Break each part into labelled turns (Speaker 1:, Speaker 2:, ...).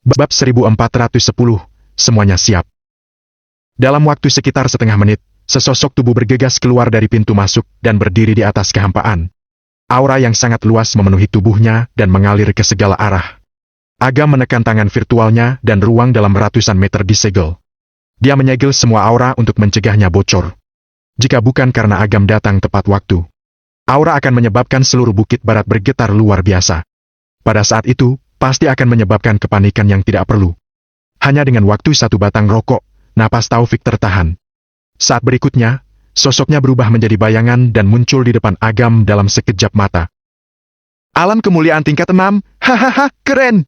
Speaker 1: Bab 1410, semuanya siap. Dalam waktu sekitar setengah menit, sesosok tubuh bergegas keluar dari pintu masuk dan berdiri di atas kehampaan. Aura yang sangat luas memenuhi tubuhnya dan mengalir ke segala arah. Agam menekan tangan virtualnya dan ruang dalam ratusan meter disegel. Dia menyegel semua aura untuk mencegahnya bocor. Jika bukan karena Agam datang tepat waktu, aura akan menyebabkan seluruh bukit barat bergetar luar biasa. Pada saat itu, pasti akan menyebabkan kepanikan yang tidak perlu. Hanya dengan waktu satu batang rokok, napas Taufik tertahan. Saat berikutnya, sosoknya berubah menjadi bayangan dan muncul di depan Agam dalam sekejap mata. Alam kemuliaan tingkat 6, hahaha, keren!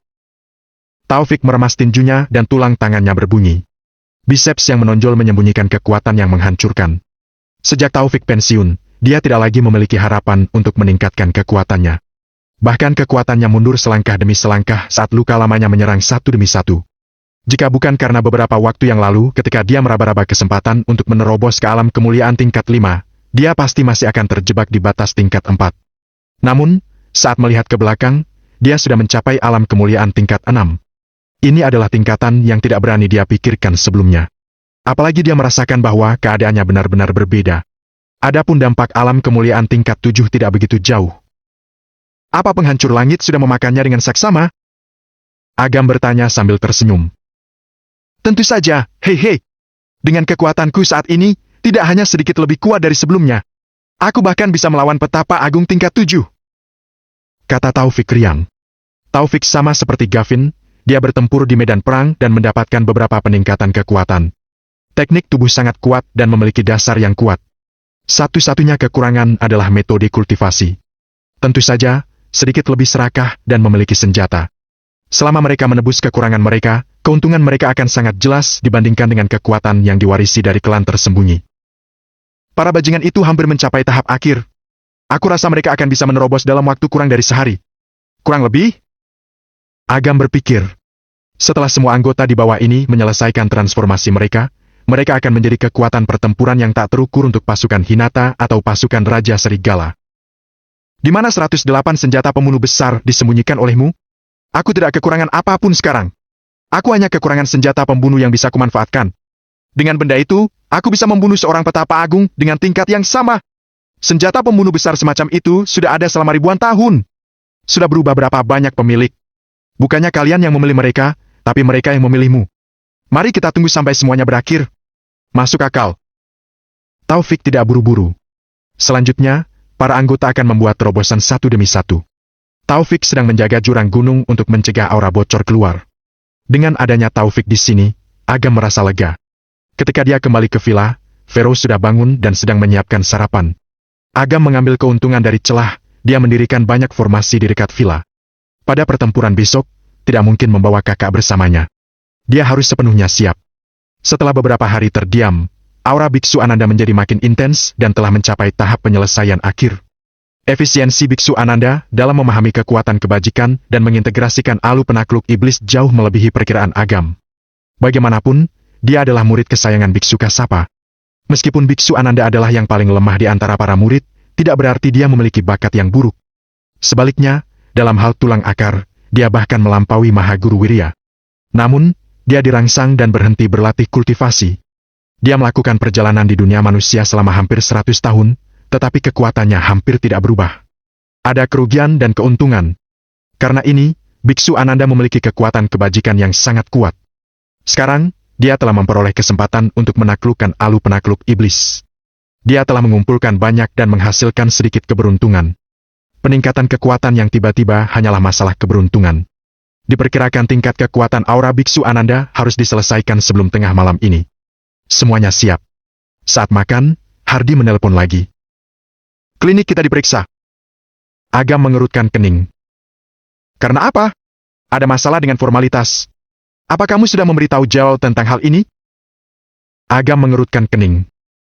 Speaker 1: Taufik meremas tinjunya dan tulang tangannya berbunyi. Biceps yang menonjol menyembunyikan kekuatan yang menghancurkan. Sejak Taufik pensiun, dia tidak lagi memiliki harapan untuk meningkatkan kekuatannya. Bahkan kekuatannya mundur selangkah demi selangkah saat luka lamanya menyerang satu demi satu. Jika bukan karena beberapa waktu yang lalu ketika dia meraba-raba kesempatan untuk menerobos ke alam kemuliaan tingkat 5, dia pasti masih akan terjebak di batas tingkat 4. Namun, saat melihat ke belakang, dia sudah mencapai alam kemuliaan tingkat 6. Ini adalah tingkatan yang tidak berani dia pikirkan sebelumnya. Apalagi dia merasakan bahwa keadaannya benar-benar berbeda. Adapun dampak alam kemuliaan tingkat 7 tidak begitu jauh. Apa penghancur langit sudah memakannya dengan saksama? Agam bertanya sambil tersenyum. Tentu saja, hei. Dengan kekuatanku saat ini, tidak hanya sedikit lebih kuat dari sebelumnya. Aku bahkan bisa melawan petapa agung tingkat 7. Kata Taufik riang. Taufik sama seperti Gavin, dia bertempur di medan perang dan mendapatkan beberapa peningkatan kekuatan. Teknik tubuh sangat kuat dan memiliki dasar yang kuat. Satu-satunya kekurangan adalah metode kultivasi. Tentu saja, sedikit lebih serakah dan memiliki senjata. Selama mereka menebus kekurangan mereka, keuntungan mereka akan sangat jelas dibandingkan dengan kekuatan yang diwarisi dari klan tersembunyi. Para bajingan itu hampir mencapai tahap akhir. Aku rasa mereka akan bisa menerobos dalam waktu kurang dari sehari. Kurang lebih? Agam berpikir. Setelah semua anggota di bawah ini menyelesaikan transformasi mereka, mereka akan menjadi kekuatan pertempuran yang tak terukur untuk pasukan Hinata atau pasukan Raja Serigala. Di mana 108 senjata pembunuh besar disembunyikan olehmu? Aku tidak kekurangan apapun sekarang. Aku hanya kekurangan senjata pembunuh yang bisa kumanfaatkan. Dengan benda itu, aku bisa membunuh seorang petapa agung dengan tingkat yang sama. Senjata pembunuh besar semacam itu sudah ada selama ribuan tahun. Sudah berubah berapa banyak pemilik. Bukannya kalian yang memilih mereka, tapi mereka yang memilihmu. Mari kita tunggu sampai semuanya berakhir. Masuk akal. Taufik tidak buru-buru. Selanjutnya, para anggota akan membuat terobosan satu demi satu. Taufik sedang menjaga jurang gunung untuk mencegah aura bocor keluar. Dengan adanya Taufik di sini, Agam merasa lega. Ketika dia kembali ke villa, Vero sudah bangun dan sedang menyiapkan sarapan. Agam mengambil keuntungan dari celah, dia mendirikan banyak formasi di dekat villa. Pada pertempuran besok, tidak mungkin membawa kakak bersamanya. Dia harus sepenuhnya siap. Setelah beberapa hari terdiam, aura Biksu Ananda menjadi makin intens dan telah mencapai tahap penyelesaian akhir. Efisiensi Biksu Ananda dalam memahami kekuatan kebajikan dan mengintegrasikan alu penakluk iblis jauh melebihi perkiraan Agam. Bagaimanapun, dia adalah murid kesayangan Biksu Kasapa. Meskipun Biksu Ananda adalah yang paling lemah di antara para murid, tidak berarti dia memiliki bakat yang buruk. Sebaliknya, dalam hal tulang akar, dia bahkan melampaui Mahaguru Wirya. Namun, dia dirangsang dan berhenti berlatih kultivasi. Dia melakukan perjalanan di dunia manusia selama hampir 100 tahun, tetapi kekuatannya hampir tidak berubah. Ada kerugian dan keuntungan. Karena ini, Biksu Ananda memiliki kekuatan kebajikan yang sangat kuat. Sekarang, dia telah memperoleh kesempatan untuk menaklukkan alu penakluk iblis. Dia telah mengumpulkan banyak dan menghasilkan sedikit keberuntungan. Peningkatan kekuatan yang tiba-tiba hanyalah masalah keberuntungan. Diperkirakan tingkat kekuatan aura Biksu Ananda harus diselesaikan sebelum tengah malam ini. Semuanya siap. Saat makan, Hardi menelpon lagi. Klinik kita diperiksa. Agam mengerutkan kening. Karena apa? Ada masalah dengan formalitas. Apa kamu sudah memberitahu Jaol tentang hal ini? Agam mengerutkan kening.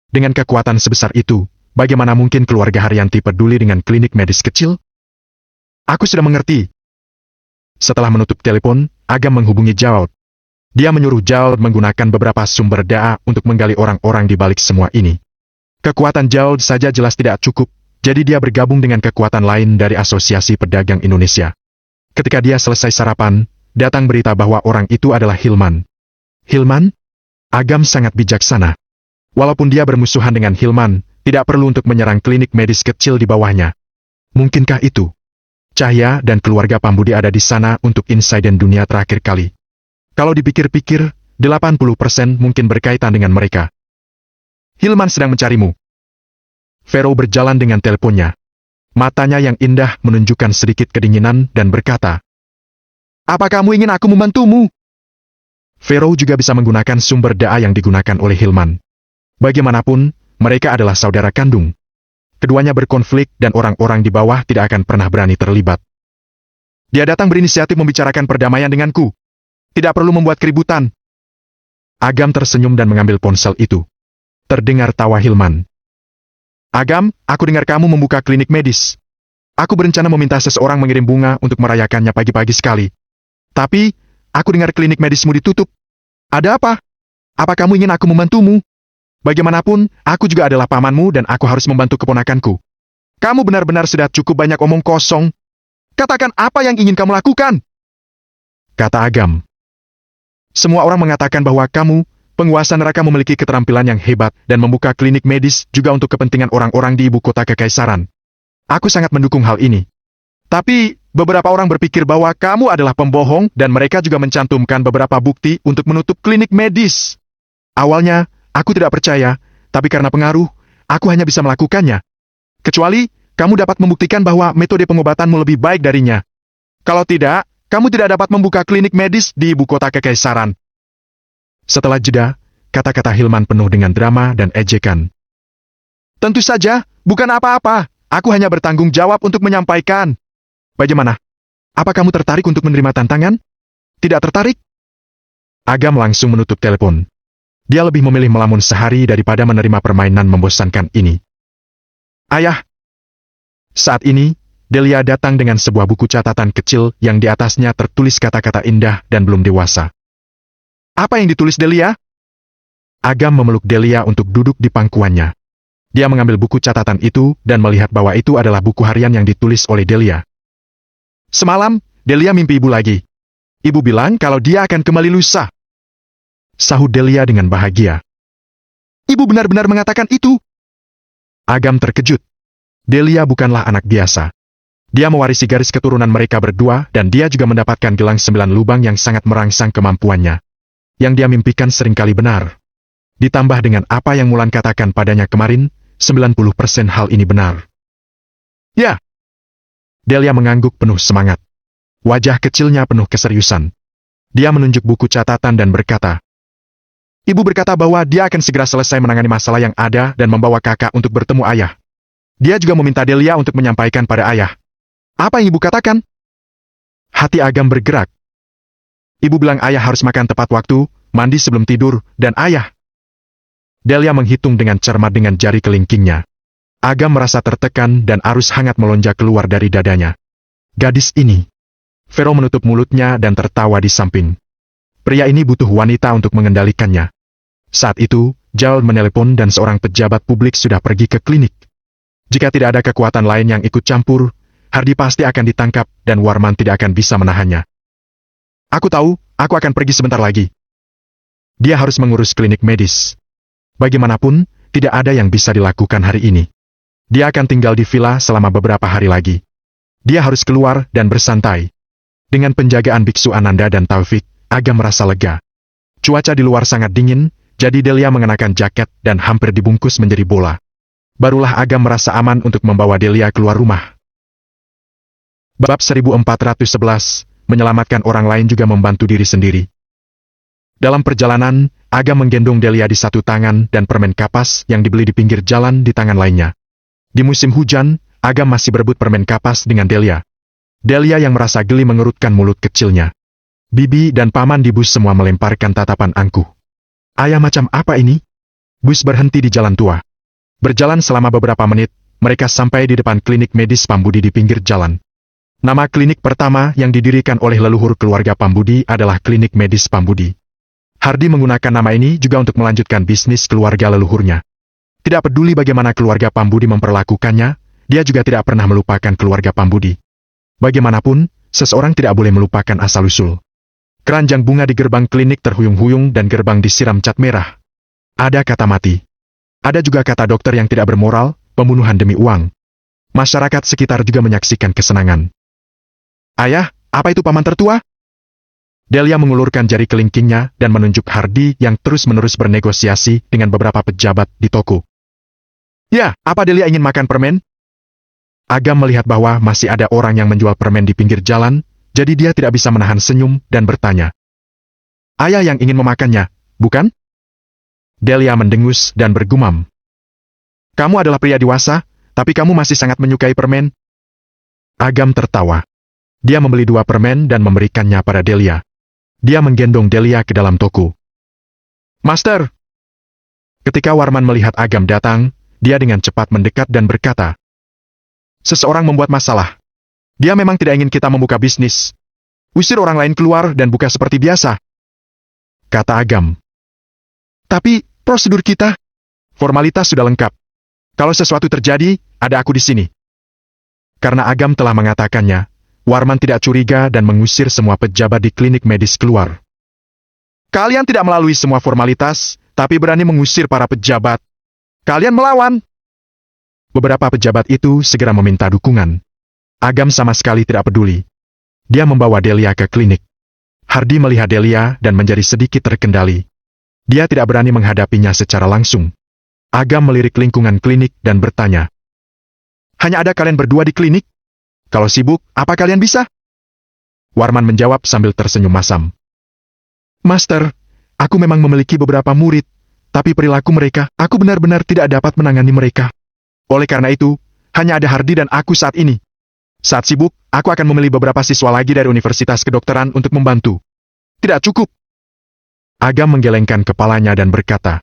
Speaker 1: Dengan kekuatan sebesar itu, bagaimana mungkin keluarga Haryanti peduli dengan klinik medis kecil? Aku sudah mengerti. Setelah menutup telepon, Agam menghubungi Jaol. Dia menyuruh Jaol menggunakan beberapa sumber data untuk menggali orang-orang di balik semua ini. Kekuatan Jaol saja jelas tidak cukup, jadi dia bergabung dengan kekuatan lain dari Asosiasi Pedagang Indonesia. Ketika dia selesai sarapan, datang berita bahwa orang itu adalah Hilman. Hilman? Agam sangat bijaksana. Walaupun dia bermusuhan dengan Hilman, tidak perlu untuk menyerang klinik medis kecil di bawahnya. Mungkinkah itu? Cahya dan keluarga Pambudi ada di sana untuk insiden dunia terakhir kali. Kalau dipikir-pikir, 80% mungkin berkaitan dengan mereka. Hilman sedang mencarimu. Vero berjalan dengan teleponnya. Matanya yang indah menunjukkan sedikit kedinginan dan berkata, "Apa kamu ingin aku membantumu?" Vero juga bisa menggunakan sumber daya yang digunakan oleh Hilman. Bagaimanapun, mereka adalah saudara kandung. Keduanya berkonflik dan orang-orang di bawah tidak akan pernah berani terlibat. Dia datang berinisiatif membicarakan perdamaian denganku. Tidak perlu membuat keributan. Agam tersenyum dan mengambil ponsel itu. Terdengar tawa Hilman. "Agam, aku dengar kamu membuka klinik medis. Aku berencana meminta seseorang mengirim bunga untuk merayakannya pagi-pagi sekali. Tapi, aku dengar klinik medismu ditutup. Ada apa? Apa kamu ingin aku membantumu? Bagaimanapun, aku juga adalah pamanmu dan aku harus membantu keponakanku. Kamu benar-benar sudah cukup banyak omong kosong. Katakan apa yang ingin kamu lakukan," kata Agam. "Semua orang mengatakan bahwa kamu, penguasa neraka, memiliki keterampilan yang hebat dan membuka klinik medis juga untuk kepentingan orang-orang di ibu kota kekaisaran. Aku sangat mendukung hal ini. Tapi, beberapa orang berpikir bahwa kamu adalah pembohong dan mereka juga mencantumkan beberapa bukti untuk menutup klinik medis. Awalnya, aku tidak percaya, tapi karena pengaruh, aku hanya bisa melakukannya. Kecuali, kamu dapat membuktikan bahwa metode pengobatanmu lebih baik darinya. Kalau tidak, kamu tidak dapat membuka klinik medis di ibu kota kekaisaran." Setelah jeda, kata-kata Hilman penuh dengan drama dan ejekan. "Tentu saja, bukan apa-apa. Aku hanya bertanggung jawab untuk menyampaikan. Bagaimana? Apa kamu tertarik untuk menerima tantangan? Tidak tertarik?" Agam langsung menutup telepon. Dia lebih memilih melamun sehari daripada menerima permainan membosankan ini. "Ayah." Saat ini, Delia datang dengan sebuah buku catatan kecil yang di atasnya tertulis kata-kata indah dan belum dewasa. "Apa yang ditulis Delia?" Agam memeluk Delia untuk duduk di pangkuannya. Dia mengambil buku catatan itu dan melihat bahwa itu adalah buku harian yang ditulis oleh Delia. "Semalam, Delia mimpi ibu lagi. Ibu bilang kalau dia akan kembali lusa," sahut Delia dengan bahagia. "Ibu benar-benar mengatakan itu?" Agam terkejut. Delia bukanlah anak biasa. Dia mewarisi garis keturunan mereka berdua dan dia juga mendapatkan gelang 9 lubang yang sangat merangsang kemampuannya. Yang dia mimpikan seringkali benar. Ditambah dengan apa yang Mulan katakan padanya kemarin, 90% hal ini benar. "Ya." Delia mengangguk penuh semangat. Wajah kecilnya penuh keseriusan. Dia menunjuk buku catatan dan berkata, "Ibu berkata bahwa dia akan segera selesai menangani masalah yang ada dan membawa kakak untuk bertemu ayah. Dia juga meminta Delia untuk menyampaikan pada ayah. Apa yang ibu katakan?" Hati Agam bergerak. "Ibu bilang ayah harus makan tepat waktu, mandi sebelum tidur, dan ayah." Delia menghitung dengan cermat dengan jari kelingkingnya. Agam merasa tertekan dan arus hangat melonjak keluar dari dadanya. Gadis ini. Vero menutup mulutnya dan tertawa di samping. Pria ini butuh wanita untuk mengendalikannya. Saat itu, Jael menelepon dan seorang pejabat publik sudah pergi ke klinik. Jika tidak ada kekuatan lain yang ikut campur, Hardy pasti akan ditangkap dan Warman tidak akan bisa menahannya. "Aku tahu, aku akan pergi sebentar lagi." Dia harus mengurus klinik medis. Bagaimanapun, tidak ada yang bisa dilakukan hari ini. Dia akan tinggal di villa selama beberapa hari lagi. Dia harus keluar dan bersantai. Dengan penjagaan Biksu Ananda dan Taufik, Agam merasa lega. Cuaca di luar sangat dingin, jadi Delia mengenakan jaket dan hampir dibungkus menjadi bola. Barulah Agam merasa aman untuk membawa Delia keluar rumah. Bab 1411, menyelamatkan orang lain juga membantu diri sendiri. Dalam perjalanan, Agam menggendong Delia di satu tangan dan permen kapas yang dibeli di pinggir jalan di tangan lainnya. Di musim hujan, Agam masih berebut permen kapas dengan Delia. Delia yang merasa geli mengerutkan mulut kecilnya. Bibi dan paman di bus semua melemparkan tatapan angkuh. "Ayah, macam apa ini?" Bus berhenti di jalan tua. Berjalan selama beberapa menit, mereka sampai di depan klinik medis Pambudi di pinggir jalan. Nama klinik pertama yang didirikan oleh leluhur keluarga Pambudi adalah Klinik Medis Pambudi. Hardy menggunakan nama ini juga untuk melanjutkan bisnis keluarga leluhurnya. Tidak peduli bagaimana keluarga Pambudi memperlakukannya, dia juga tidak pernah melupakan keluarga Pambudi. Bagaimanapun, seseorang tidak boleh melupakan asal-usul. Keranjang bunga di gerbang klinik terhuyung-huyung dan gerbang disiram cat merah. Ada kata mati. Ada juga kata dokter yang tidak bermoral, pembunuhan demi uang. Masyarakat sekitar juga menyaksikan kesenangan. Ayah, apa itu paman tertua? Delia mengulurkan jari kelingkingnya dan menunjuk Hardy yang terus-menerus bernegosiasi dengan beberapa pejabat di toko. Ya, apa Delia ingin makan permen? Agam melihat bahwa masih ada orang yang menjual permen di pinggir jalan, jadi dia tidak bisa menahan senyum dan bertanya. Ayah yang ingin memakannya, bukan? Delia mendengus dan bergumam. Kamu adalah pria dewasa, tapi kamu masih sangat menyukai permen. Agam tertawa. Dia membeli 2 permen dan memberikannya pada Delia. Dia menggendong Delia ke dalam toko. Master! Ketika Warman melihat Agam datang, dia dengan cepat mendekat dan berkata, seseorang membuat masalah. Dia memang tidak ingin kita membuka bisnis. Usir orang lain keluar dan buka seperti biasa. Kata Agam. Tapi, prosedur kita, formalitas sudah lengkap. Kalau sesuatu terjadi, ada aku di sini. Karena Agam telah mengatakannya, Warman tidak curiga dan mengusir semua pejabat di klinik medis keluar. Kalian tidak melalui semua formalitas, tapi berani mengusir para pejabat. Kalian melawan. Beberapa pejabat itu segera meminta dukungan. Agam sama sekali tidak peduli. Dia membawa Delia ke klinik. Hardy melihat Delia dan menjadi sedikit terkendali. Dia tidak berani menghadapinya secara langsung. Agam melirik lingkungan klinik dan bertanya. Hanya ada kalian berdua di klinik? Kalau sibuk, apa kalian bisa? Warman menjawab sambil tersenyum masam. Master, aku memang memiliki beberapa murid, tapi perilaku mereka, aku benar-benar tidak dapat menangani mereka. Oleh karena itu, hanya ada Hardy dan aku saat ini. Saat sibuk, aku akan memilih beberapa siswa lagi dari Universitas Kedokteran untuk membantu. Tidak cukup. Agam menggelengkan kepalanya dan berkata,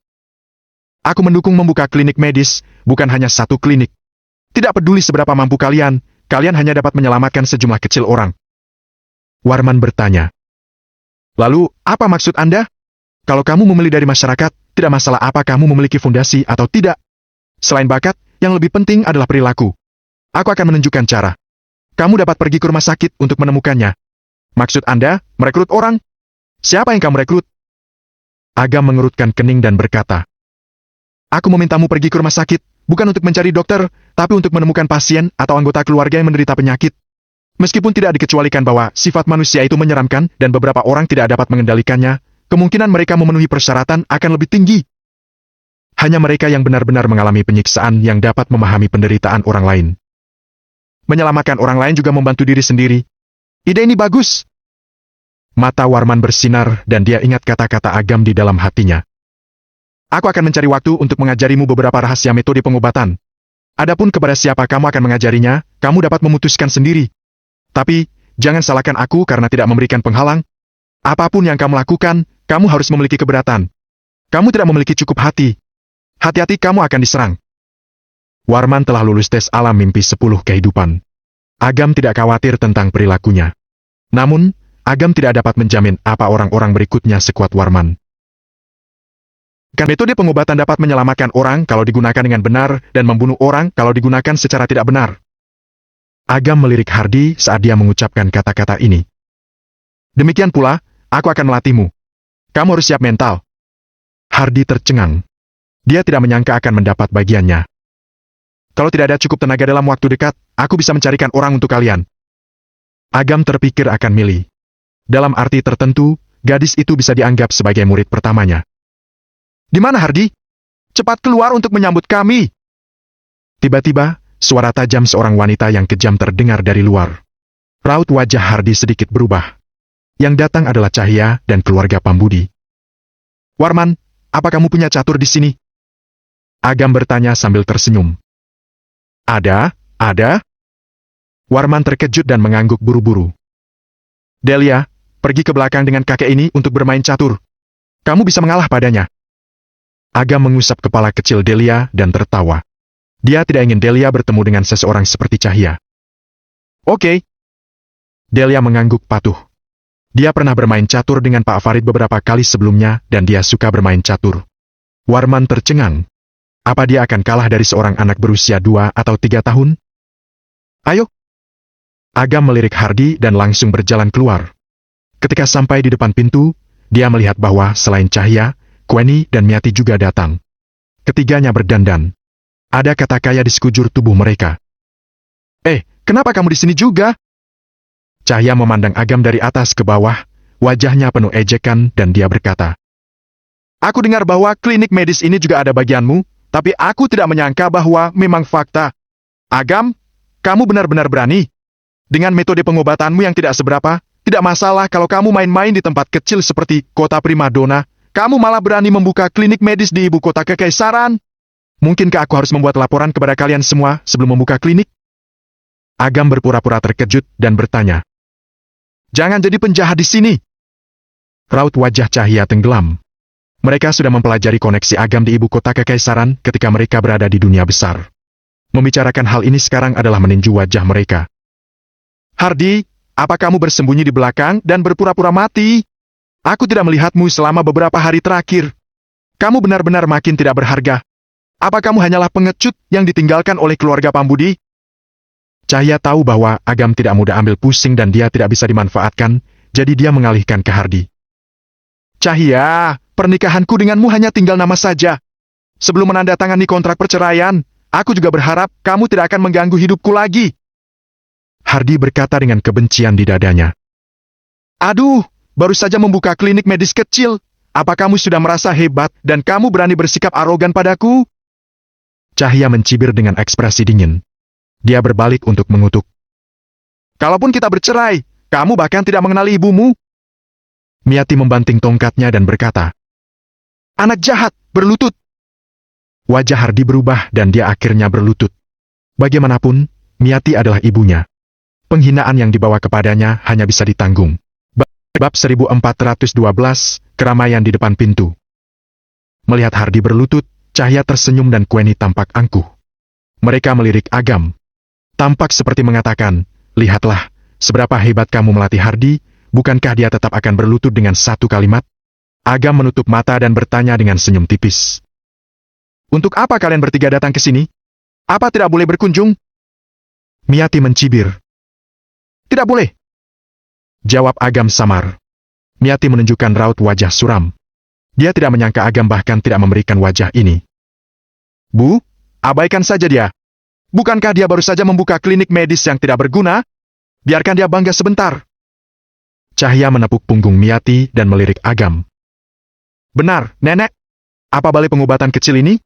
Speaker 1: aku mendukung membuka klinik medis, bukan hanya satu klinik. Tidak peduli seberapa mampu kalian, kalian hanya dapat menyelamatkan sejumlah kecil orang. Warman bertanya, lalu, apa maksud Anda? Kalau kamu memilih dari masyarakat, tidak masalah apa kamu memiliki fondasi atau tidak. Selain bakat, yang lebih penting adalah perilaku. Aku akan menunjukkan cara. Kamu dapat pergi ke rumah sakit untuk menemukannya. Maksud Anda, merekrut orang? Siapa yang kamu rekrut? Agam mengerutkan kening dan berkata, aku memintamu pergi ke rumah sakit, bukan untuk mencari dokter, tapi untuk menemukan pasien atau anggota keluarga yang menderita penyakit. Meskipun tidak dikecualikan bahwa sifat manusia itu menyeramkan dan beberapa orang tidak dapat mengendalikannya, kemungkinan mereka memenuhi persyaratan akan lebih tinggi. Hanya mereka yang benar-benar mengalami penyiksaan yang dapat memahami penderitaan orang lain. Menyelamatkan orang lain juga membantu diri sendiri. Ide ini bagus. Mata Warman bersinar dan dia ingat kata-kata Agam di dalam hatinya. Aku akan mencari waktu untuk mengajarimu beberapa rahasia metode pengobatan. Adapun kepada siapa kamu akan mengajarinya, kamu dapat memutuskan sendiri. Tapi, jangan salahkan aku karena tidak memberikan penghalang. Apapun yang kamu lakukan, kamu harus memiliki keberatan. Kamu tidak memiliki cukup hati. Hati-hati kamu akan diserang. Warman telah lulus tes alam mimpi 10 kehidupan. Agam tidak khawatir tentang perilakunya. Namun, Agam tidak dapat menjamin apa orang-orang berikutnya sekuat Warman. Kan metode pengobatan dapat menyelamatkan orang kalau digunakan dengan benar dan membunuh orang kalau digunakan secara tidak benar. Agam melirik Hardy saat dia mengucapkan kata-kata ini. Demikian pula, aku akan melatihmu. Kamu harus siap mental. Hardy tercengang. Dia tidak menyangka akan mendapat bagiannya. Kalau tidak ada cukup tenaga dalam waktu dekat, aku bisa mencarikan orang untuk kalian. Agam terpikir akan milih. Dalam arti tertentu, gadis itu bisa dianggap sebagai murid pertamanya. Di mana Hardy? Cepat keluar untuk menyambut kami. Tiba-tiba, suara tajam seorang wanita yang kejam terdengar dari luar. Raut wajah Hardy sedikit berubah. Yang datang adalah Cahya dan keluarga Pambudi. Warman, apa kamu punya catur di sini? Agam bertanya sambil tersenyum. Ada. Warman terkejut dan mengangguk buru-buru. Delia, pergi ke belakang dengan kakek ini untuk bermain catur. Kamu bisa mengalah padanya. Agam mengusap kepala kecil Delia dan tertawa. Dia tidak ingin Delia bertemu dengan seseorang seperti Cahya. Oke. Delia mengangguk patuh. Dia pernah bermain catur dengan Pak Farid beberapa kali sebelumnya dan dia suka bermain catur. Warman tercengang. Apa dia akan kalah dari seorang anak berusia 2 atau 3 tahun? Ayo. Agam melirik Hardy dan langsung berjalan keluar. Ketika sampai di depan pintu, dia melihat bahwa selain Cahya, Queenie dan Miati juga datang. Ketiganya berdandan. Ada kata kaya di sekujur tubuh mereka. Kenapa kamu di sini juga? Cahya memandang Agam dari atas ke bawah, wajahnya penuh ejekan dan dia berkata, "Aku dengar bahwa klinik medis ini juga ada bagianmu, tapi aku tidak menyangka bahwa memang fakta. Agam, kamu benar-benar berani. Dengan metode pengobatanmu yang tidak seberapa, tidak masalah kalau kamu main-main di tempat kecil seperti kota primadona, kamu malah berani membuka klinik medis di ibu kota kekaisaran. Mungkinkah aku harus membuat laporan kepada kalian semua sebelum membuka klinik?" Agam berpura-pura terkejut dan bertanya, "Jangan jadi penjahat di sini." Raut wajah Cahya tenggelam. Mereka sudah mempelajari koneksi Agam di ibu kota kekaisaran ketika mereka berada di dunia besar. Membicarakan hal ini sekarang adalah meninju wajah mereka. "Hardy, apa kamu bersembunyi di belakang dan berpura-pura mati? Aku tidak melihatmu selama beberapa hari terakhir. Kamu benar-benar makin tidak berharga. Apa kamu hanyalah pengecut yang ditinggalkan oleh keluarga Pambudi?" Cahya tahu bahwa Agam tidak mudah ambil pusing dan dia tidak bisa dimanfaatkan, jadi dia mengalihkan ke Hardy. "Cahya, pernikahanku denganmu hanya tinggal nama saja. Sebelum menandatangani kontrak perceraian, aku juga berharap kamu tidak akan mengganggu hidupku lagi." Hardy berkata dengan kebencian di dadanya. "Aduh, baru saja membuka klinik medis kecil. Apa kamu sudah merasa hebat dan kamu berani bersikap arogan padaku?" Cahya mencibir dengan ekspresi dingin. Dia berbalik untuk mengutuk. "Kalaupun kita bercerai, kamu bahkan tidak mengenali ibumu." Miati membanting tongkatnya dan berkata, "Anak jahat, berlutut." Wajah Hardy berubah dan dia akhirnya berlutut. Bagaimanapun, Miati adalah ibunya. Penghinaan yang dibawa kepadanya hanya bisa ditanggung. Bab 1412, keramaian di depan pintu. Melihat Hardy berlutut, Cahya tersenyum dan Queenie tampak angkuh. Mereka melirik Agam. Tampak seperti mengatakan, "Lihatlah, seberapa hebat kamu melatih Hardy, bukankah dia tetap akan berlutut dengan satu kalimat?" Agam menutup mata dan bertanya dengan senyum tipis. "Untuk apa kalian bertiga datang ke sini? Apa tidak boleh berkunjung?" Miati mencibir. "Tidak boleh," jawab Agam samar. Miati menunjukkan raut wajah suram. Dia tidak menyangka Agam bahkan tidak memberikan wajah ini. "Bu, abaikan saja dia. Bukankah dia baru saja membuka klinik medis yang tidak berguna? Biarkan dia bangga sebentar." Cahya menepuk punggung Miati dan melirik Agam. "Benar, Nenek. Apa balai pengobatan kecil ini?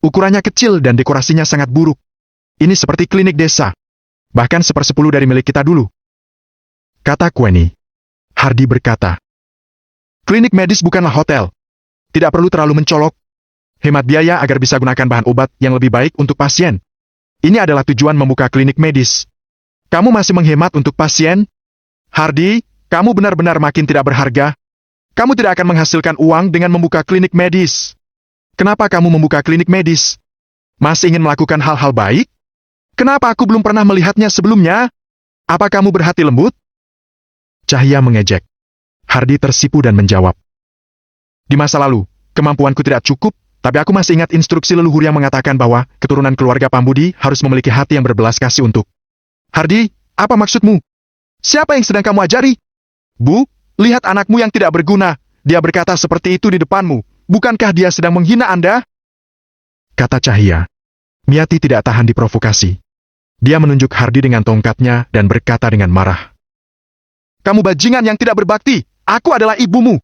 Speaker 1: Ukurannya kecil dan dekorasinya sangat buruk. Ini seperti klinik desa. Bahkan 1/10 dari milik kita dulu," kata Queenie. Hardy berkata, "Klinik medis bukanlah hotel. Tidak perlu terlalu mencolok. Hemat biaya agar bisa gunakan bahan obat yang lebih baik untuk pasien. Ini adalah tujuan membuka klinik medis. Kamu masih menghemat untuk pasien? Hardy, kamu benar-benar makin tidak berharga. Kamu tidak akan menghasilkan uang dengan membuka klinik medis. Kenapa kamu membuka klinik medis? Masih ingin melakukan hal-hal baik? Kenapa aku belum pernah melihatnya sebelumnya? Apa kamu berhati lembut?" Cahya mengejek. Hardy tersipu dan menjawab, "Di masa lalu, kemampuanku tidak cukup, tapi aku masih ingat instruksi leluhur yang mengatakan bahwa keturunan keluarga Pambudi harus memiliki hati yang berbelas kasih untuk..." "Hardy, apa maksudmu? Siapa yang sedang kamu ajari?" "Bu, lihat anakmu yang tidak berguna. Dia berkata seperti itu di depanmu. Bukankah dia sedang menghina Anda?" kata Cahya. Miati tidak tahan diprovokasi. Dia menunjuk Hardy dengan tongkatnya dan berkata dengan marah, "Kamu bajingan yang tidak berbakti. Aku adalah ibumu.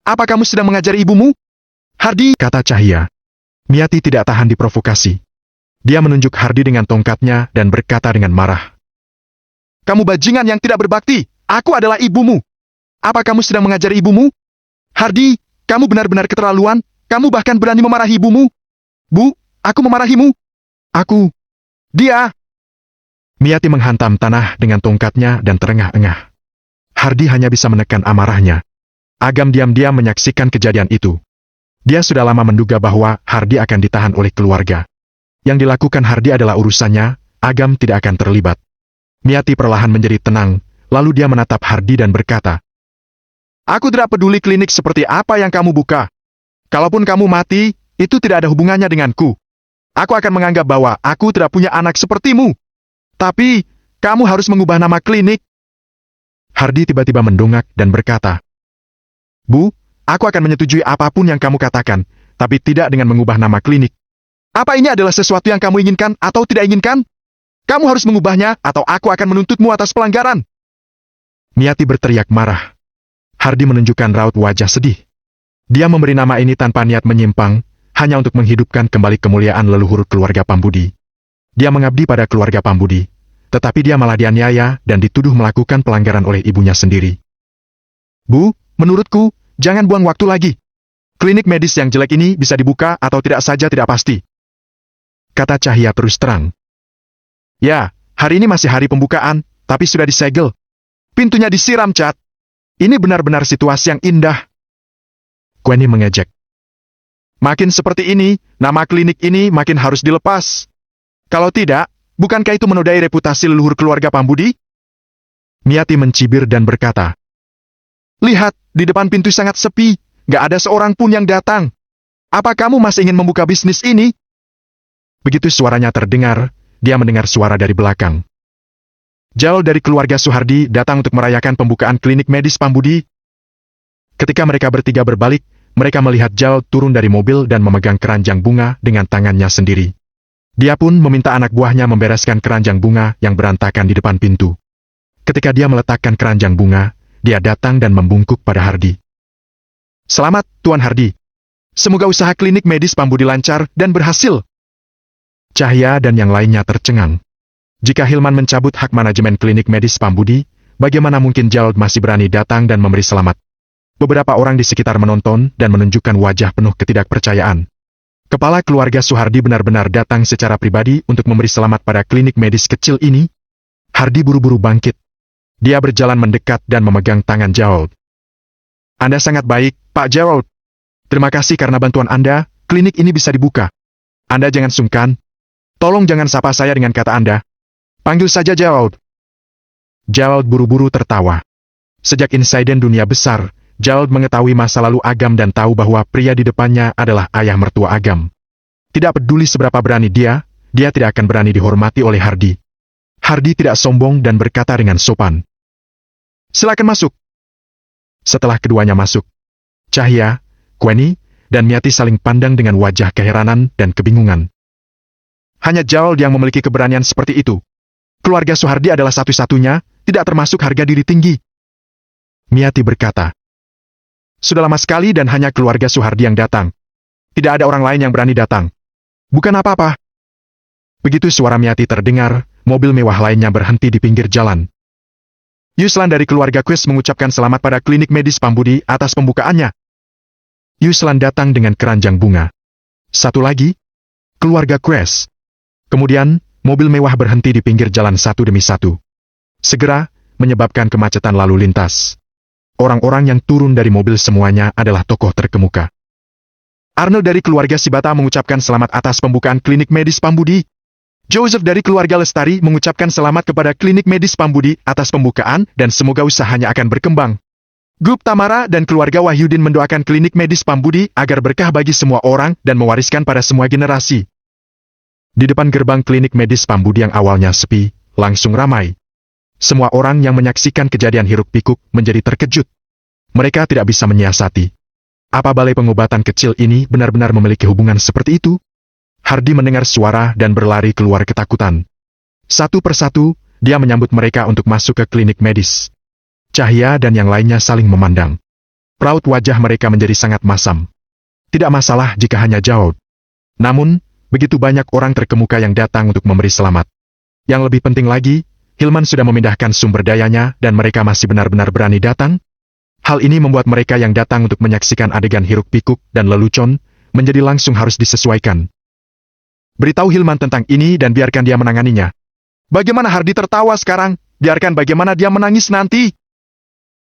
Speaker 1: Apa kamu sedang mengajari ibumu?" "Hardy," kata Cahya. Miati tidak tahan diprovokasi. Dia menunjuk Hardy dengan tongkatnya dan berkata dengan marah, "Kamu bajingan yang tidak berbakti. Aku adalah ibumu. Apa kamu sedang mengajari ibumu? Hardy, kamu benar-benar keterlaluan. Kamu bahkan berani memarahi ibumu." "Bu, aku memarahimu. Aku..." "Dia..." Miati menghantam tanah dengan tongkatnya dan terengah-engah. Hardy hanya bisa menekan amarahnya. Agam diam-diam menyaksikan kejadian itu. Dia sudah lama menduga bahwa Hardy akan ditahan oleh keluarga. Yang dilakukan Hardy adalah urusannya, Agam tidak akan terlibat. Miati perlahan menjadi tenang, lalu dia menatap Hardy dan berkata, "Aku tidak peduli klinik seperti apa yang kamu buka. Kalaupun kamu mati, itu tidak ada hubungannya denganku. Aku akan menganggap bahwa aku tidak punya anak sepertimu. Tapi, kamu harus mengubah nama klinik." Hardi tiba-tiba mendongak dan berkata, "Bu, aku akan menyetujui apapun yang kamu katakan, tapi tidak dengan mengubah nama klinik. Apa ini adalah sesuatu yang kamu inginkan atau tidak inginkan? Kamu harus mengubahnya atau aku akan menuntutmu atas pelanggaran." Miati berteriak marah. Hardi menunjukkan raut wajah sedih. Dia memberi nama ini tanpa niat menyimpang, hanya untuk menghidupkan kembali kemuliaan leluhur keluarga Pambudi. Dia mengabdi pada keluarga Pambudi, tetapi dia malah dianiaya dan dituduh melakukan pelanggaran oleh ibunya sendiri. "Bu, menurutku, jangan buang waktu lagi. Klinik medis yang jelek ini bisa dibuka atau tidak saja tidak pasti," kata Cahya terus terang. "Ya, hari ini masih hari pembukaan, tapi sudah disegel. Pintunya disiram cat. Ini benar-benar situasi yang indah." Queenie mengejek. "Makin seperti ini, nama klinik ini makin harus dilepas. Kalau tidak, bukankah itu menodai reputasi leluhur keluarga Pambudi?" Miati mencibir dan berkata, "Lihat, di depan pintu sangat sepi, gak ada seorang pun yang datang. Apa kamu masih ingin membuka bisnis ini?" Begitu suaranya terdengar, dia mendengar suara dari belakang. Jal dari keluarga Suhardi datang untuk merayakan pembukaan klinik medis Pambudi. Ketika mereka bertiga berbalik, mereka melihat Jal turun dari mobil dan memegang keranjang bunga dengan tangannya sendiri. Dia pun meminta anak buahnya membereskan keranjang bunga yang berantakan di depan pintu. Ketika dia meletakkan keranjang bunga, dia datang dan membungkuk pada Hardi. "Selamat, Tuan Hardi. Semoga usaha klinik medis Pambudi lancar dan berhasil." Cahya dan yang lainnya tercengang. Jika Hilman mencabut hak manajemen klinik medis Pambudi, bagaimana mungkin Jald masih berani datang dan memberi selamat? Beberapa orang di sekitar menonton dan menunjukkan wajah penuh ketidakpercayaan. Kepala keluarga Suhardi benar-benar datang secara pribadi untuk memberi selamat pada klinik medis kecil ini? Hardi buru-buru bangkit. Dia berjalan mendekat dan memegang tangan Jald. "Anda sangat baik, Pak Jald. Terima kasih karena bantuan Anda, klinik ini bisa dibuka. Anda jangan sungkan. Tolong jangan sapa saya dengan kata Anda. Panggil saja Jald." Jald buru-buru tertawa. Sejak insiden dunia besar, Jald mengetahui masa lalu Agam dan tahu bahwa pria di depannya adalah ayah mertua Agam. Tidak peduli seberapa berani dia tidak akan berani dihormati oleh Hardi. Hardi tidak sombong dan berkata dengan sopan, "Silakan masuk." Setelah keduanya masuk, Cahya, Queenie, dan Miati saling pandang dengan wajah keheranan dan kebingungan. Hanya Jald yang memiliki keberanian seperti itu. Keluarga Suhardi adalah satu-satunya, tidak termasuk harga diri tinggi. Miati berkata, "Sudah lama sekali dan hanya keluarga Suhardi yang datang. Tidak ada orang lain yang berani datang. Bukan apa-apa." Begitu suara Miati terdengar, mobil mewah lainnya berhenti di pinggir jalan. Yuslan dari keluarga Quest mengucapkan selamat pada klinik medis Pambudi atas pembukaannya. Yuslan datang dengan keranjang bunga. Satu lagi, keluarga Quest. Kemudian, mobil mewah berhenti di pinggir jalan satu demi satu. Segera, menyebabkan kemacetan lalu lintas. Orang-orang yang turun dari mobil semuanya adalah tokoh terkemuka. Arnold dari keluarga Shibata mengucapkan selamat atas pembukaan klinik medis Pambudi. Joseph dari keluarga Lestari mengucapkan selamat kepada klinik medis Pambudi atas pembukaan dan semoga usahanya akan berkembang. Gup Tamara dan keluarga Wahyudin mendoakan klinik medis Pambudi agar berkah bagi semua orang dan mewariskan pada semua generasi. Di depan gerbang klinik medis Pambudi yang awalnya sepi, langsung ramai. Semua orang yang menyaksikan kejadian hiruk-pikuk menjadi terkejut. Mereka tidak bisa menyiasati. Apa balai pengobatan kecil ini benar-benar memiliki hubungan seperti itu? Hardi mendengar suara dan berlari keluar ketakutan. Satu persatu, dia menyambut mereka untuk masuk ke klinik medis. Cahya dan yang lainnya saling memandang. Raut wajah mereka menjadi sangat masam. Tidak masalah jika hanya Jald. Namun, begitu banyak orang terkemuka yang datang untuk memberi selamat. Yang lebih penting lagi, Hilman sudah memindahkan sumber dayanya dan mereka masih benar-benar berani datang. Hal ini membuat mereka yang datang untuk menyaksikan adegan hiruk-pikuk dan lelucon, menjadi langsung harus disesuaikan. Beritahu Hilman tentang ini dan biarkan dia menanganinya. Bagaimana Hardi tertawa sekarang, biarkan bagaimana dia menangis nanti.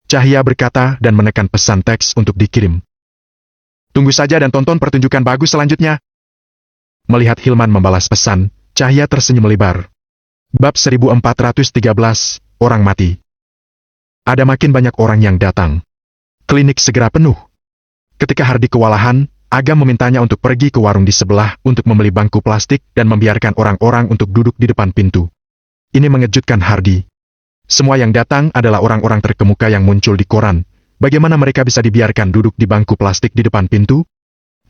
Speaker 1: Cahya berkata dan menekan pesan teks untuk dikirim. Tunggu saja dan tonton pertunjukan bagus selanjutnya. Melihat Hilman membalas pesan, Cahya tersenyum lebar. Bab 1413, orang mati. Ada makin banyak orang yang datang. Klinik segera penuh. Ketika Hardi kewalahan, Agam memintanya untuk pergi ke warung di sebelah untuk membeli bangku plastik dan membiarkan orang-orang untuk duduk di depan pintu. Ini mengejutkan Hardi. Semua yang datang adalah orang-orang terkemuka yang muncul di koran. Bagaimana mereka bisa dibiarkan duduk di bangku plastik di depan pintu?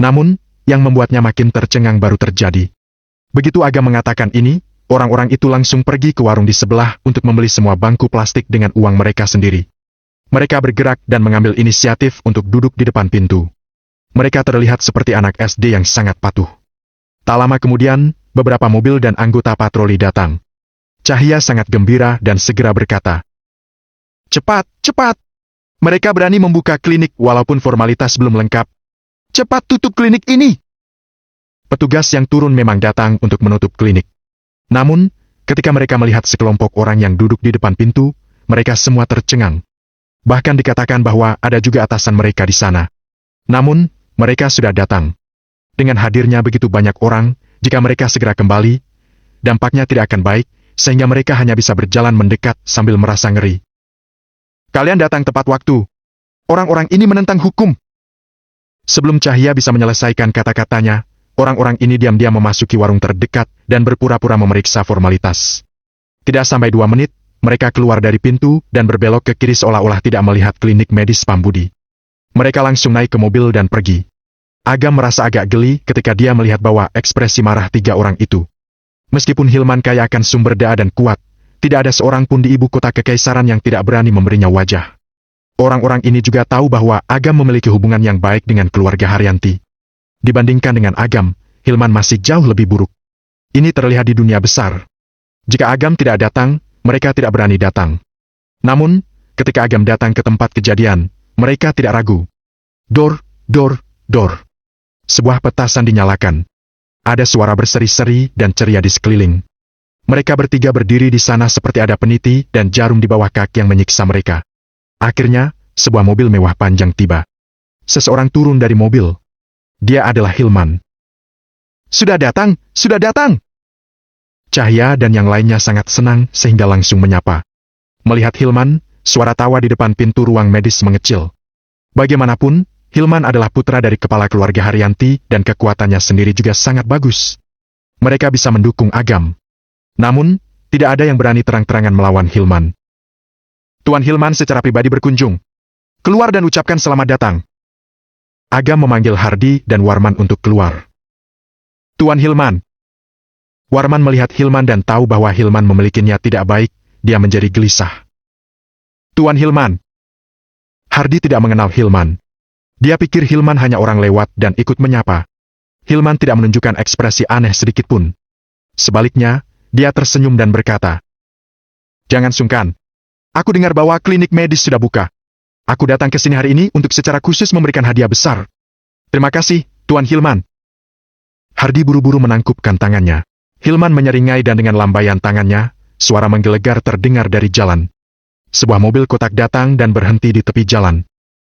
Speaker 1: Namun, yang membuatnya makin tercengang baru terjadi. Begitu Agam mengatakan ini, orang-orang itu langsung pergi ke warung di sebelah untuk membeli semua bangku plastik dengan uang mereka sendiri. Mereka bergerak dan mengambil inisiatif untuk duduk di depan pintu. Mereka terlihat seperti anak SD yang sangat patuh. Tak lama kemudian, beberapa mobil dan anggota patroli datang. Cahya sangat gembira dan segera berkata, "Cepat, cepat! Mereka berani membuka klinik walaupun formalitas belum lengkap. Cepat tutup klinik ini!" Petugas yang turun memang datang untuk menutup klinik. Namun, ketika mereka melihat sekelompok orang yang duduk di depan pintu, mereka semua tercengang. Bahkan dikatakan bahwa ada juga atasan mereka di sana. Namun, mereka sudah datang. Dengan hadirnya begitu banyak orang, jika mereka segera kembali, dampaknya tidak akan baik, sehingga mereka hanya bisa berjalan mendekat sambil merasa ngeri. "Kalian datang tepat waktu. Orang-orang ini menentang hukum." Sebelum Cahya bisa menyelesaikan kata-katanya, orang-orang ini diam-diam memasuki warung terdekat dan berpura-pura memeriksa formalitas. Tidak sampai 2 menit, mereka keluar dari pintu dan berbelok ke kiri seolah-olah tidak melihat klinik medis Pambudi. Mereka langsung naik ke mobil dan pergi. Agam merasa agak geli ketika dia melihat bahwa ekspresi marah 3 orang itu. Meskipun Hilman kaya akan sumber daya dan kuat, tidak ada seorang pun di ibu kota kekaisaran yang tidak berani memberinya wajah. Orang-orang ini juga tahu bahwa Agam memiliki hubungan yang baik dengan keluarga Haryanti. Dibandingkan dengan Agam, Hilman masih jauh lebih buruk. Ini terlihat di dunia besar. Jika Agam tidak datang, mereka tidak berani datang. Namun, ketika Agam datang ke tempat kejadian, mereka tidak ragu. Dor, dor, dor. Sebuah petasan dinyalakan. Ada suara berseri-seri dan ceria di sekeliling. Mereka bertiga berdiri di sana seperti ada peniti dan jarum di bawah kaki yang menyiksa mereka. Akhirnya, sebuah mobil mewah panjang tiba. Seseorang turun dari mobil. Dia adalah Hilman. "Sudah datang, sudah datang!" Cahya dan yang lainnya sangat senang sehingga langsung menyapa. Melihat Hilman, suara tawa di depan pintu ruang medis mengecil. Bagaimanapun, Hilman adalah putra dari kepala keluarga Haryanti dan kekuatannya sendiri juga sangat bagus. Mereka bisa mendukung Agam. Namun, tidak ada yang berani terang-terangan melawan Hilman. "Tuan Hilman secara pribadi berkunjung. Keluar dan ucapkan selamat datang." Agam memanggil Hardi dan Warman untuk keluar. "Tuan Hilman." Warman melihat Hilman dan tahu bahwa Hilman memiliki niat tidak baik, dia menjadi gelisah. "Tuan Hilman." Hardi tidak mengenal Hilman. Dia pikir Hilman hanya orang lewat dan ikut menyapa. Hilman tidak menunjukkan ekspresi aneh sedikit pun. Sebaliknya, dia tersenyum dan berkata, "Jangan sungkan. Aku dengar bahwa klinik medis sudah buka. Aku datang ke sini hari ini untuk secara khusus memberikan hadiah besar. Terima kasih, Tuan Hilman." Hardi buru-buru menangkupkan tangannya. Hilman menyeringai dan dengan lambaian tangannya, suara menggelegar terdengar dari jalan. Sebuah mobil kotak datang dan berhenti di tepi jalan.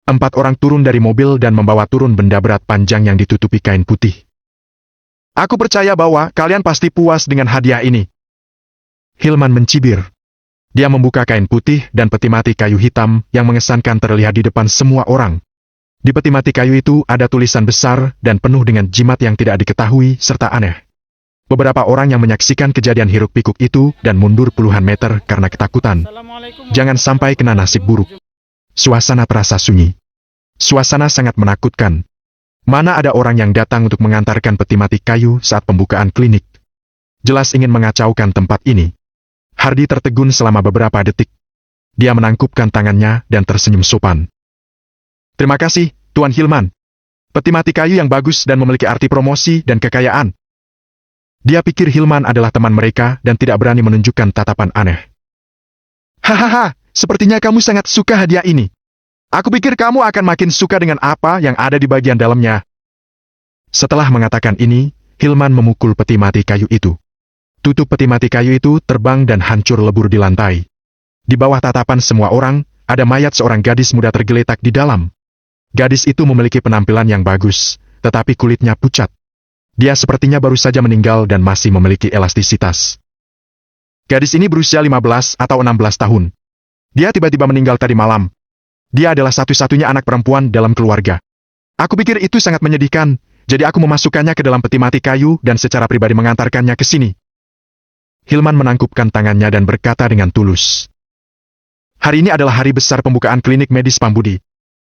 Speaker 1: 4 orang turun dari mobil dan membawa turun benda berat panjang yang ditutupi kain putih. "Aku percaya bahwa kalian pasti puas dengan hadiah ini." Hilman mencibir. Dia membuka kain putih dan peti mati kayu hitam yang mengesankan terlihat di depan semua orang. Di peti mati kayu itu ada tulisan besar dan penuh dengan jimat yang tidak diketahui serta aneh. Beberapa orang yang menyaksikan kejadian hiruk-pikuk itu dan mundur puluhan meter karena ketakutan. Jangan sampai kena nasib buruk. Suasana terasa sunyi. Suasana sangat menakutkan. Mana ada orang yang datang untuk mengantarkan peti mati kayu saat pembukaan klinik. Jelas ingin mengacaukan tempat ini. Hardi tertegun selama beberapa detik. Dia menangkupkan tangannya dan tersenyum sopan. "Terima kasih, Tuan Hilman. Peti mati kayu yang bagus dan memiliki arti promosi dan kekayaan." Dia pikir Hilman adalah teman mereka dan tidak berani menunjukkan tatapan aneh. "Hahaha, sepertinya kamu sangat suka hadiah ini. Aku pikir kamu akan makin suka dengan apa yang ada di bagian dalamnya." Setelah mengatakan ini, Hilman memukul peti mati kayu itu. Tutup peti mati kayu itu terbang dan hancur lebur di lantai. Di bawah tatapan semua orang, ada mayat seorang gadis muda tergeletak di dalam. Gadis itu memiliki penampilan yang bagus, tetapi kulitnya pucat. Dia sepertinya baru saja meninggal dan masih memiliki elastisitas. Gadis ini berusia 15 atau 16 tahun. Dia tiba-tiba meninggal tadi malam. Dia adalah satu-satunya anak perempuan dalam keluarga. Aku pikir itu sangat menyedihkan, jadi aku memasukkannya ke dalam peti mati kayu dan secara pribadi mengantarkannya ke sini. Hilman menangkupkan tangannya dan berkata dengan tulus, Hari ini adalah hari besar pembukaan klinik medis Pambudi.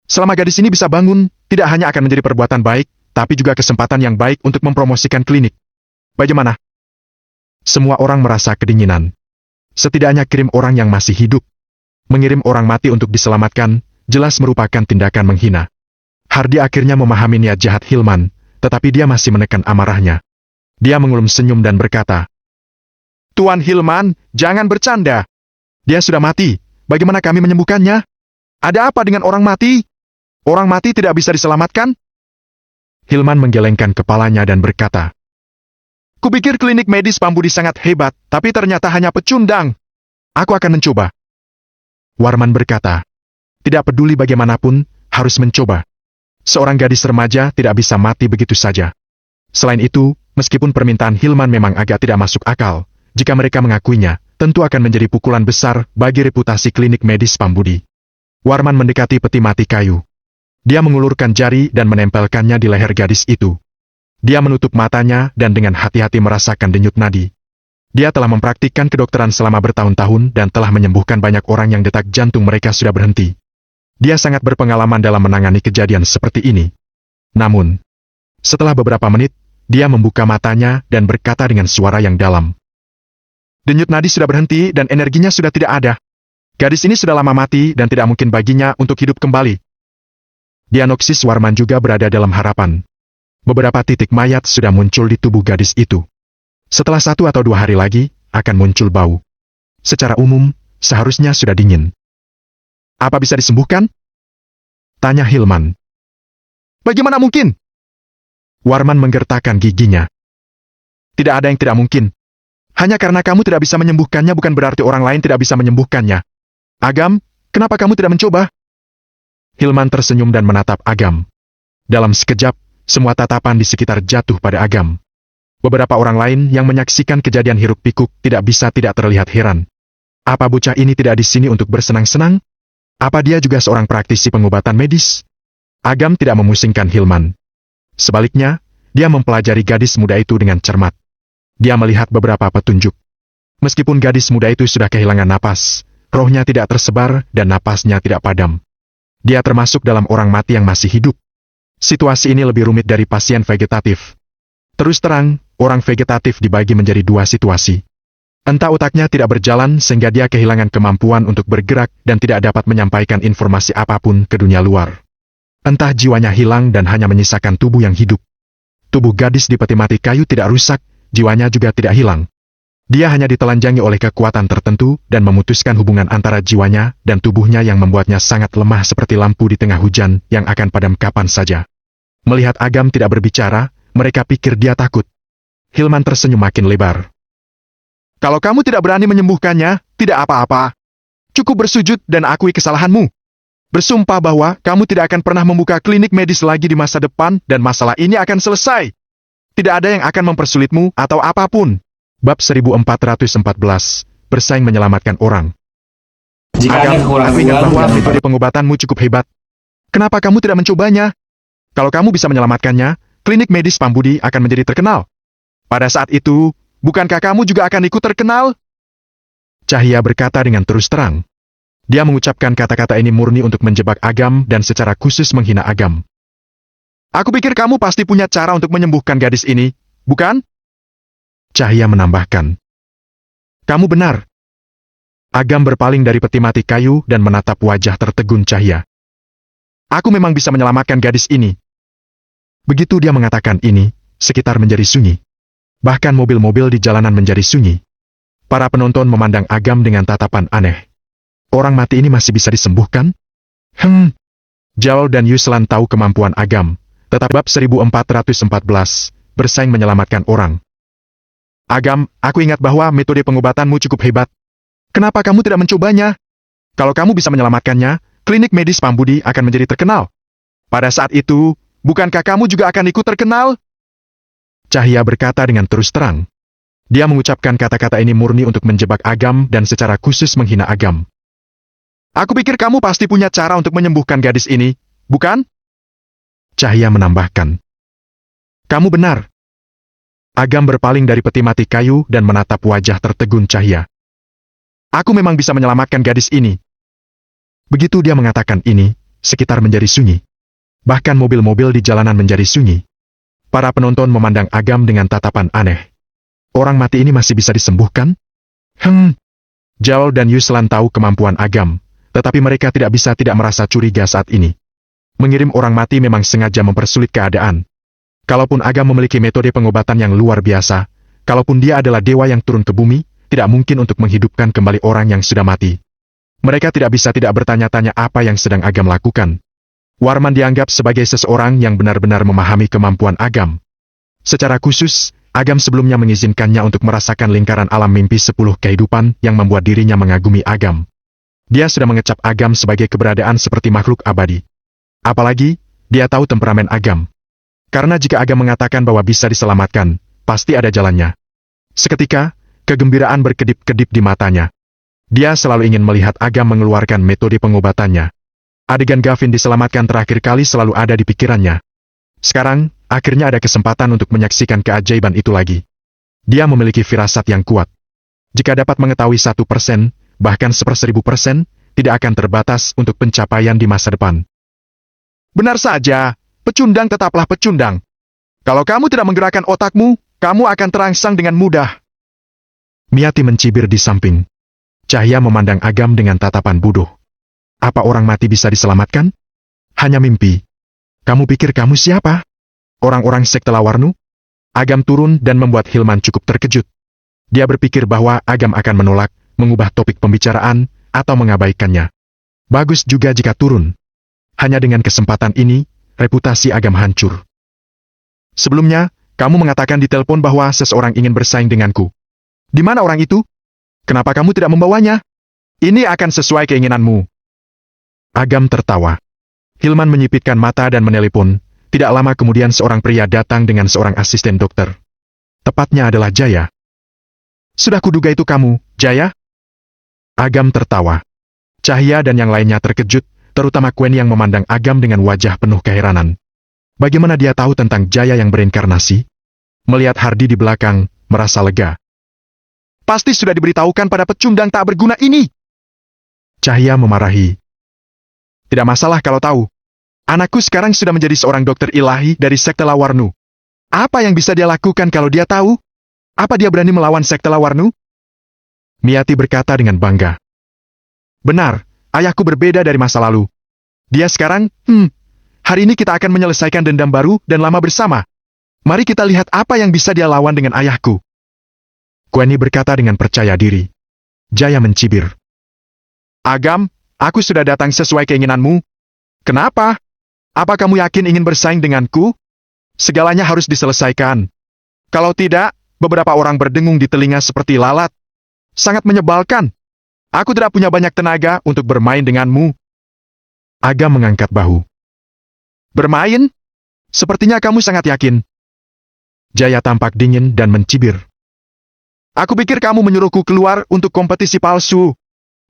Speaker 1: Selama gadis ini bisa bangun, tidak hanya akan menjadi perbuatan baik, tapi juga kesempatan yang baik untuk mempromosikan klinik. Bagaimana? Semua orang merasa kedinginan. Setidaknya kirim orang yang masih hidup. Mengirim orang mati untuk diselamatkan, jelas merupakan tindakan menghina. Hardi akhirnya memahami niat jahat Hilman, tetapi dia masih menekan amarahnya. Dia mengulum senyum dan berkata, "Tuan Hilman, jangan bercanda. Dia sudah mati, bagaimana kami menyembuhkannya? Ada apa dengan orang mati? Orang mati tidak bisa diselamatkan?" Hilman menggelengkan kepalanya dan berkata, "Kupikir klinik medis Pambudi sangat hebat, tapi ternyata hanya pecundang. Aku akan mencoba." Warman berkata, "Tidak peduli bagaimanapun, harus mencoba. Seorang gadis remaja tidak bisa mati begitu saja. Selain itu, meskipun permintaan Hilman memang agak tidak masuk akal, jika mereka mengakuinya, tentu akan menjadi pukulan besar bagi reputasi klinik medis Pambudi." Warman mendekati peti mati kayu. Dia mengulurkan jari dan menempelkannya di leher gadis itu. Dia menutup matanya dan dengan hati-hati merasakan denyut nadi. Dia telah mempraktikkan kedokteran selama bertahun-tahun dan telah menyembuhkan banyak orang yang detak jantung mereka sudah berhenti. Dia sangat berpengalaman dalam menangani kejadian seperti ini. Namun, setelah beberapa menit, dia membuka matanya dan berkata dengan suara yang dalam, "Denyut nadi sudah berhenti dan energinya sudah tidak ada. Gadis ini sudah lama mati dan tidak mungkin baginya untuk hidup kembali." Diagnosis Warman juga berada dalam harapan. Beberapa titik mayat sudah muncul di tubuh gadis itu. Setelah 1 atau 2 hari lagi, akan muncul bau. Secara umum, seharusnya sudah dingin. "Apa bisa disembuhkan?" tanya Hilman. "Bagaimana mungkin?" Warman menggertakkan giginya. "Tidak ada yang tidak mungkin. Hanya karena kamu tidak bisa menyembuhkannya bukan berarti orang lain tidak bisa menyembuhkannya. Agam, kenapa kamu tidak mencoba?" Hilman tersenyum dan menatap Agam. Dalam sekejap, semua tatapan di sekitar jatuh pada Agam. Beberapa orang lain yang menyaksikan kejadian hiruk-pikuk tidak bisa tidak terlihat heran. Apa bocah ini tidak di sini untuk bersenang-senang? Apa dia juga seorang praktisi pengobatan medis? Agam tidak memusingkan Hilman. Sebaliknya, dia mempelajari gadis muda itu dengan cermat. Dia melihat beberapa petunjuk. Meskipun gadis muda itu sudah kehilangan napas, rohnya tidak tersebar dan napasnya tidak padam. Dia termasuk dalam orang mati yang masih hidup. Situasi ini lebih rumit dari pasien vegetatif. Terus terang, orang vegetatif dibagi menjadi 2 situasi. Entah otaknya tidak berjalan sehingga dia kehilangan kemampuan untuk bergerak dan tidak dapat menyampaikan informasi apapun ke dunia luar. Entah jiwanya hilang dan hanya menyisakan tubuh yang hidup. Tubuh gadis di peti mati kayu tidak rusak, jiwanya juga tidak hilang. Dia hanya ditelanjangi oleh kekuatan tertentu dan memutuskan hubungan antara jiwanya dan tubuhnya yang membuatnya sangat lemah seperti lampu di tengah hujan yang akan padam kapan saja. Melihat Agam tidak berbicara, mereka pikir dia takut. Hilman tersenyum makin lebar. "Kalau kamu tidak berani menyembuhkannya, tidak apa-apa. Cukup bersujud dan akui kesalahanmu. Bersumpah bahwa kamu tidak akan pernah membuka klinik medis lagi di masa depan dan masalah ini akan selesai. Tidak ada yang akan mempersulitmu atau apapun." Bab 1414, bersaing menyelamatkan orang. "Agam, aku ingat bahwa metode pengobatanmu cukup hebat. Kenapa kamu tidak mencobanya? Kalau kamu bisa menyelamatkannya, klinik medis Pambudi akan menjadi terkenal. Pada saat itu, bukankah kamu juga akan ikut terkenal?" Cahya berkata dengan terus terang. Dia mengucapkan kata-kata ini murni untuk menjebak Agam dan secara khusus menghina Agam. "Aku pikir kamu pasti punya cara untuk menyembuhkan gadis ini, bukan?" Cahya menambahkan. "Kamu benar." Agam berpaling dari peti mati kayu dan menatap wajah tertegun Cahya. "Aku memang bisa menyelamatkan gadis ini." Begitu dia mengatakan ini, sekitar menjadi sunyi. Bahkan mobil-mobil di jalanan menjadi sunyi. Para penonton memandang Agam dengan tatapan aneh. Orang mati ini masih bisa disembuhkan? Jaol dan Yuslan tahu kemampuan Agam, tetap bab 1414, bersaing menyelamatkan orang. "Agam, aku ingat bahwa metode pengobatanmu cukup hebat. Kenapa kamu tidak mencobanya? Kalau kamu bisa menyelamatkannya, klinik medis Pambudi akan menjadi terkenal. Pada saat itu, bukankah kamu juga akan ikut terkenal?" Cahya berkata dengan terus terang. Dia mengucapkan kata-kata ini murni untuk menjebak Agam dan secara khusus menghina Agam. "Aku pikir kamu pasti punya cara untuk menyembuhkan gadis ini, bukan?" Cahya menambahkan. "Kamu benar." Agam berpaling dari peti mati kayu dan menatap wajah tertegun Cahya. "Aku memang bisa menyelamatkan gadis ini." Begitu dia mengatakan ini, sekitar menjadi sunyi. Bahkan mobil-mobil di jalanan menjadi sunyi. Para penonton memandang Agam dengan tatapan aneh. Orang mati ini masih bisa disembuhkan? Zhao dan Yuslan tahu kemampuan Agam, tetapi mereka tidak bisa tidak merasa curiga saat ini. Mengirim orang mati memang sengaja mempersulit keadaan. Kalaupun Agam memiliki metode pengobatan yang luar biasa, kalaupun dia adalah dewa yang turun ke bumi, tidak mungkin untuk menghidupkan kembali orang yang sudah mati. Mereka tidak bisa tidak bertanya-tanya apa yang sedang Agam lakukan. Warman dianggap sebagai seseorang yang benar-benar memahami kemampuan Agam. Secara khusus, Agam sebelumnya mengizinkannya untuk merasakan lingkaran alam mimpi 10 kehidupan yang membuat dirinya mengagumi Agam. Dia sudah mengecap Agam sebagai keberadaan seperti makhluk abadi. Apalagi, dia tahu temperamen Agam. Karena jika Agam mengatakan bahwa bisa diselamatkan, pasti ada jalannya. Seketika, kegembiraan berkedip-kedip di matanya. Dia selalu ingin melihat Agam mengeluarkan metode pengobatannya. Adegan Gavin diselamatkan terakhir kali selalu ada di pikirannya. Sekarang, akhirnya ada kesempatan untuk menyaksikan keajaiban itu lagi. Dia memiliki firasat yang kuat. Jika dapat mengetahui 1%, bahkan 1/1000%, tidak akan terbatas untuk pencapaian di masa depan. Benar saja, pecundang tetaplah pecundang. Kalau kamu tidak menggerakkan otakmu, kamu akan terangsang dengan mudah. Miati mencibir di samping. Cahya memandang Agam dengan tatapan bodoh. Apa orang mati bisa diselamatkan? Hanya mimpi. Kamu pikir kamu siapa? Orang-orang sekte Lawarnu? Agam turun dan membuat Hilman cukup terkejut. Dia berpikir bahwa Agam akan menolak, mengubah topik pembicaraan, atau mengabaikannya. Bagus juga jika turun. Hanya dengan kesempatan ini, reputasi Agam hancur. Sebelumnya, kamu mengatakan di telepon bahwa seseorang ingin bersaing denganku. Di mana orang itu? Kenapa kamu tidak membawanya? Ini akan sesuai keinginanmu. Agam tertawa. Hilman menyipitkan mata dan menelepon. Tidak lama kemudian seorang pria datang dengan seorang asisten dokter. Tepatnya adalah Jaya. Sudah kuduga itu kamu, Jaya? Agam tertawa. Cahya dan yang lainnya terkejut, terutama Quen yang memandang Agam dengan wajah penuh keheranan. Bagaimana dia tahu tentang Jaya yang berinkarnasi? Melihat Hardy di belakang, merasa lega. Pasti sudah diberitahukan pada pecundang tak berguna ini. Cahya memarahi. Tidak masalah kalau tahu. Anakku sekarang sudah menjadi seorang dokter ilahi dari sekte Lawarnu. Apa yang bisa dia lakukan kalau dia tahu? Apa dia berani melawan sekte Lawarnu? Miati berkata dengan bangga. Benar, ayahku berbeda dari masa lalu. Dia sekarang, hari ini kita akan menyelesaikan dendam baru dan lama bersama. Mari kita lihat apa yang bisa dia lawan dengan ayahku. Queni berkata dengan percaya diri. Jaya mencibir. Agam, aku sudah datang sesuai keinginanmu. Kenapa? Apa kamu yakin ingin bersaing denganku? Segalanya harus diselesaikan. Kalau tidak, beberapa orang berdengung di telinga seperti lalat. Sangat menyebalkan. Aku tidak punya banyak tenaga untuk bermain denganmu. Agam mengangkat bahu. Bermain? Sepertinya kamu sangat yakin. Jaya tampak dingin dan mencibir. Aku pikir kamu menyuruhku keluar untuk kompetisi palsu.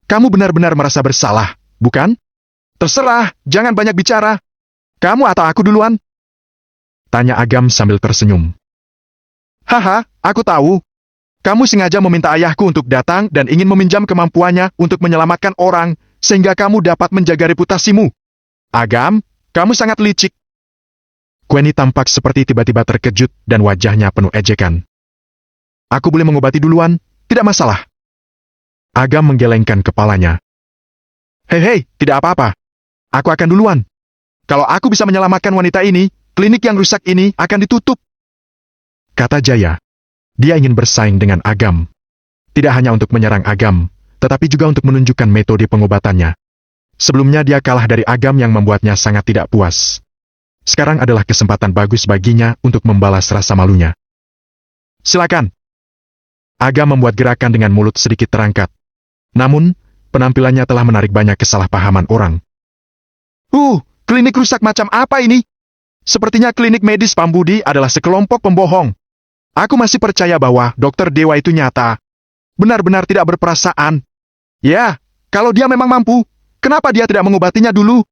Speaker 1: Kamu benar-benar merasa bersalah, bukan? Terserah, jangan banyak bicara. Kamu atau aku duluan? Tanya Agam sambil tersenyum. Haha, aku tahu. Kamu sengaja meminta ayahku untuk datang dan ingin meminjam kemampuannya untuk menyelamatkan orang, sehingga kamu dapat menjaga reputasimu. Agam, kamu sangat licik. Queni tampak seperti tiba-tiba terkejut dan wajahnya penuh ejekan. Aku boleh mengobati duluan, tidak masalah. Agam menggelengkan kepalanya. Hei, tidak apa-apa. Aku akan duluan. Kalau aku bisa menyelamatkan wanita ini, klinik yang rusak ini akan ditutup. Kata Jaya. Dia ingin bersaing dengan Agam. Tidak hanya untuk menyerang Agam, tetapi juga untuk menunjukkan metode pengobatannya. Sebelumnya dia kalah dari Agam yang membuatnya sangat tidak puas. Sekarang adalah kesempatan bagus baginya untuk membalas rasa malunya. Silakan. Agam membuat gerakan dengan mulut sedikit terangkat. Namun, penampilannya telah menarik banyak kesalahpahaman orang. Klinik rusak macam apa ini? Sepertinya klinik medis Pambudi adalah sekelompok pembohong. Aku masih percaya bahwa dokter dewa itu nyata. Benar-benar tidak berperasaan. Ya, kalau dia memang mampu, kenapa dia tidak mengobatinya dulu?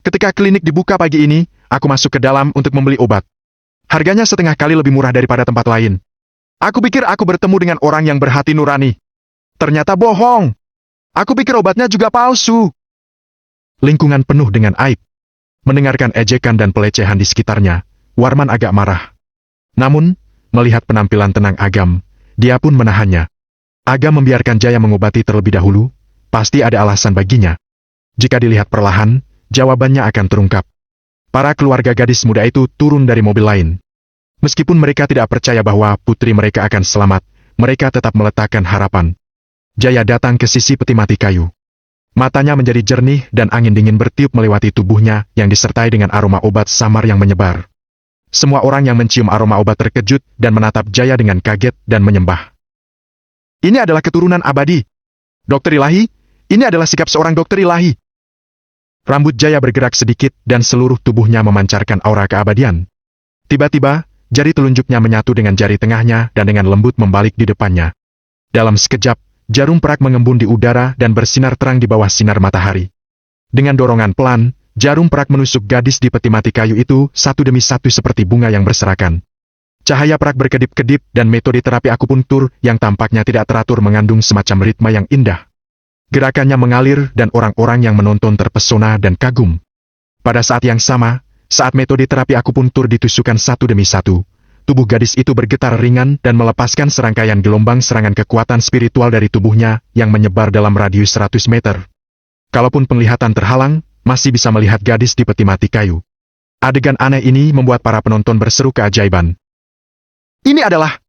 Speaker 1: Ketika klinik dibuka pagi ini, aku masuk ke dalam untuk membeli obat. Harganya setengah kali lebih murah daripada tempat lain. Aku pikir aku bertemu dengan orang yang berhati nurani. Ternyata bohong. Aku pikir obatnya juga palsu. Lingkungan penuh dengan aib. Mendengarkan ejekan dan pelecehan di sekitarnya, Warman agak marah. Namun, melihat penampilan tenang Agam, dia pun menahannya. Agam membiarkan Jaya mengobati terlebih dahulu, pasti ada alasan baginya. Jika dilihat perlahan, jawabannya akan terungkap. Para keluarga gadis muda itu turun dari mobil lain. Meskipun mereka tidak percaya bahwa putri mereka akan selamat, mereka tetap meletakkan harapan. Jaya datang ke sisi peti mati kayu. Matanya menjadi jernih dan angin dingin bertiup melewati tubuhnya yang disertai dengan aroma obat samar yang menyebar. Semua orang yang mencium aroma obat terkejut dan menatap Jaya dengan kaget dan menyembah. Ini adalah keturunan abadi. Dokter ilahi, ini adalah sikap seorang dokter ilahi. Rambut Jaya bergerak sedikit dan seluruh tubuhnya memancarkan aura keabadian. Tiba-tiba, jari telunjuknya menyatu dengan jari tengahnya dan dengan lembut membalik di depannya. Dalam sekejap, jarum perak mengembun di udara dan bersinar terang di bawah sinar matahari. Dengan dorongan pelan, jarum perak menusuk gadis di peti mati kayu itu satu demi satu seperti bunga yang berserakan. Cahaya perak berkedip-kedip dan metode terapi akupunktur yang tampaknya tidak teratur mengandung semacam ritme yang indah. Gerakannya mengalir dan orang-orang yang menonton terpesona dan kagum. Pada saat yang sama, saat metode terapi akupunktur ditusukkan satu demi satu, tubuh gadis itu bergetar ringan dan melepaskan serangkaian gelombang serangan kekuatan spiritual dari tubuhnya yang menyebar dalam radius 100 meter. Kalaupun penglihatan terhalang, masih bisa melihat gadis di peti mati kayu. Adegan aneh ini membuat para penonton berseru keajaiban. Ini adalah...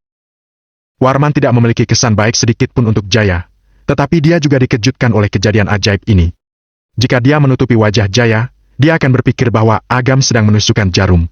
Speaker 1: Warman tidak memiliki kesan baik sedikit pun untuk Jaya, tetapi dia juga dikejutkan oleh kejadian ajaib ini. Jika dia menutupi wajah Jaya, dia akan berpikir bahwa Agam sedang menusukkan jarum.